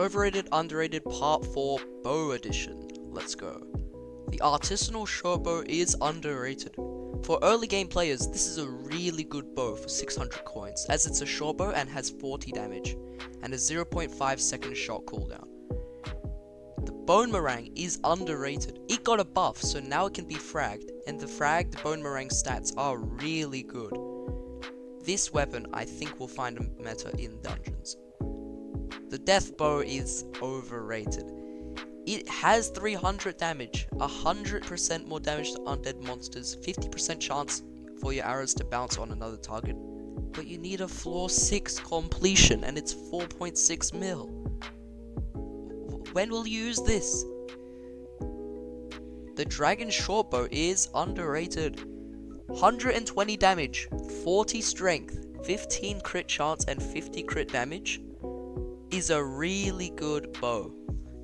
Overrated, underrated, part 4, bow edition. Let's go. The artisanal short bow is underrated. For early game players, this is a really good bow for 600 coins, as it's a short bow and has 40 damage, and a 0.5 second shot cooldown. The bone meringue is underrated. It got a buff, so now it can be fragged, and the fragged bone meringue stats are really good. This weapon I think will find a meta in dungeons. The death bow is overrated. It has 300 damage, 100% more damage to undead monsters, 50% chance for your arrows to bounce on another target, but you need a floor 6 completion and it's 4.6 mil. When will you use this? The dragon shortbow is underrated. 120 damage, 40 strength, 15 crit chance and 50 crit damage is a really good bow.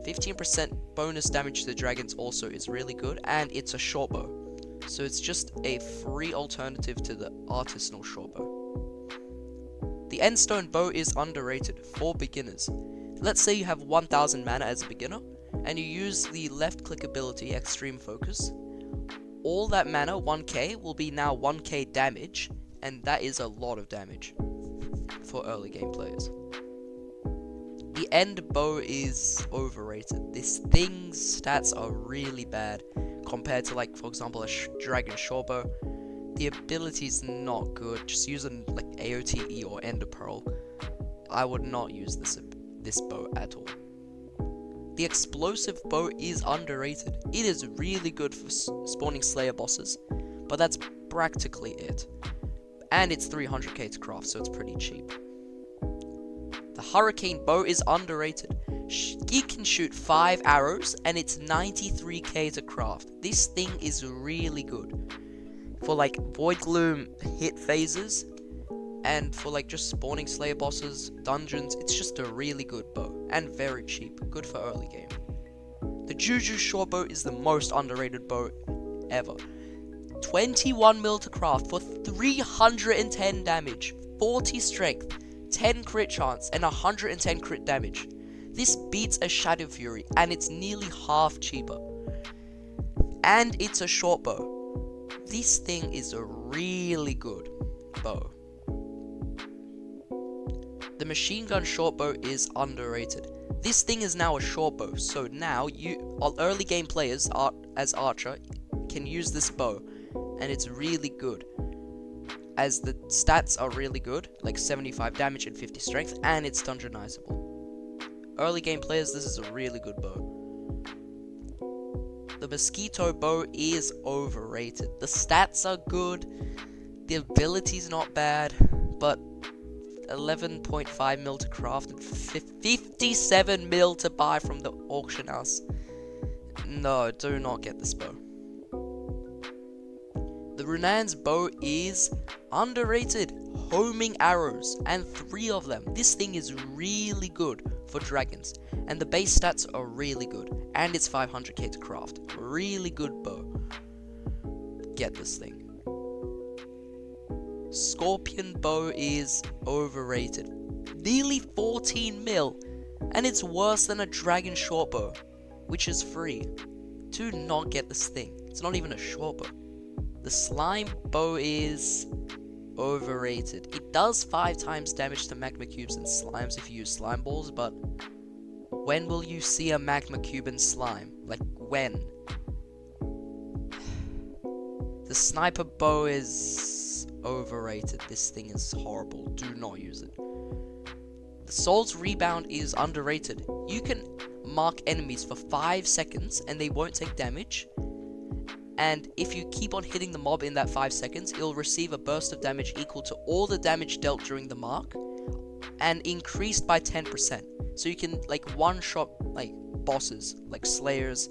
15% bonus damage to the dragons also is really good, and it's a short bow, so it's just a free alternative to the artisanal short bow. The endstone bow is underrated for beginners. Let's say you have 1000 mana as a beginner, and you use the left click ability Extreme Focus. All that mana, 1k, will be now 1k damage, and that is a lot of damage for early game players. The end bow is overrated. This thing's stats are really bad compared to, like, for example, a dragon shortbow. The ability's not good. Just using like AOTE or Ender Pearl. I would not use this bow at all. The explosive bow is underrated. It is really good for spawning Slayer bosses, but that's practically it. And it's 300k to craft, so it's pretty cheap. The hurricane bow is underrated. It can shoot 5 arrows and it's 93k to craft. This thing is really good for like Void Gloom hit phases, and for like just spawning Slayer bosses, dungeons. It's just a really good bow and very cheap, good for early game. The Juju short bow is the most underrated bow ever. 21 mil to craft for 310 damage, 40 strength, 10 crit chance, and 110 crit damage. This beats a Shadow Fury, and it's nearly half cheaper. And it's a short bow. This thing is a really good bow. The machine gun short bow is underrated. This thing is now a short bow, so now early game players as Archer can use this bow, and it's really good, as the stats are really good, like 75 damage and 50 strength, and it's dungeonizable. Early game players, this is a really good bow. The mosquito bow is overrated. The stats are good, the ability's not bad, but 11.5 mil to craft and 57 mil to buy from the auction house. No, do not get this bow. The Runan's bow is underrated. Homing arrows, and 3 of them. This thing is really good for dragons, and the base stats are really good, and it's 500k to craft. Really good bow. Get this thing. Scorpion bow is overrated. Nearly 14 mil, and it's worse than a dragon short bow, which is free. Do not get this thing. It's not even a short bow. The slime bow is overrated. It does 5 times damage to magma cubes and slimes if you use slime balls, but when will you see a magma cube and slime? Like, when? The sniper bow is overrated. This thing is horrible. Do not use it. The Soul's Rebound is underrated. You can mark enemies for 5 seconds and they won't take damage. And if you keep on hitting the mob in that 5 seconds, it'll receive a burst of damage equal to all the damage dealt during the mark, and increased by 10%. So you can like one-shot like bosses, like slayers,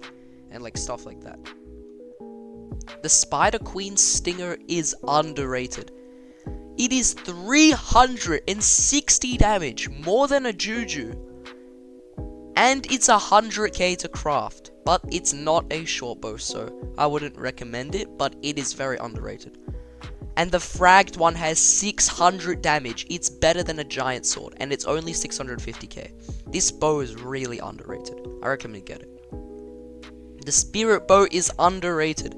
and like stuff like that. The Spider Queen Stinger is underrated. It is 360 damage, more than a Juju, and it's 100k to craft. But it's not a short bow, so I wouldn't recommend it, but it is very underrated. And the fragged one has 600 damage. It's better than a giant sword, and it's only 650k. This bow is really underrated. I recommend you get it. The spirit bow is underrated.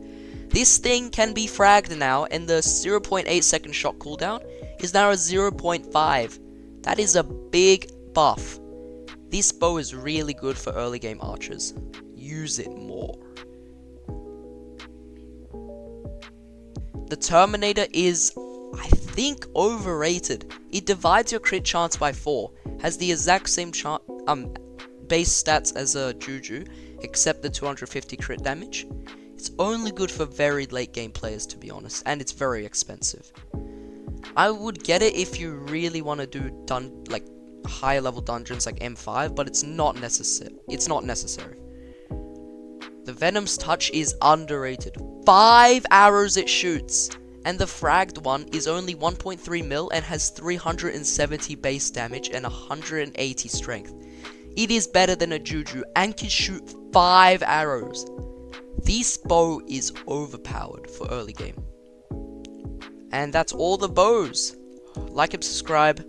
This thing can be fragged now, and the 0.8 second shot cooldown is now a 0.5. That is a big buff. This bow is really good for early game archers. Use it more. The Terminator is, I think, overrated. It divides your crit chance by 4. Has the exact same base stats as a Juju, except the 250 crit damage. It's only good for very late game players, to be honest, and it's very expensive. I would get it if you really want to do higher level dungeons like M5, but it's not necessary. The Venom's touch is underrated. 5 arrows it shoots, and the fragged one is only 1.3 mil and has 370 base damage and 180 strength. It is better than a Juju and can shoot 5 arrows. This bow is overpowered for early game. And that's all the bows. Like and subscribe.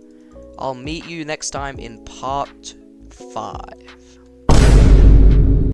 I'll meet you next time in part 5.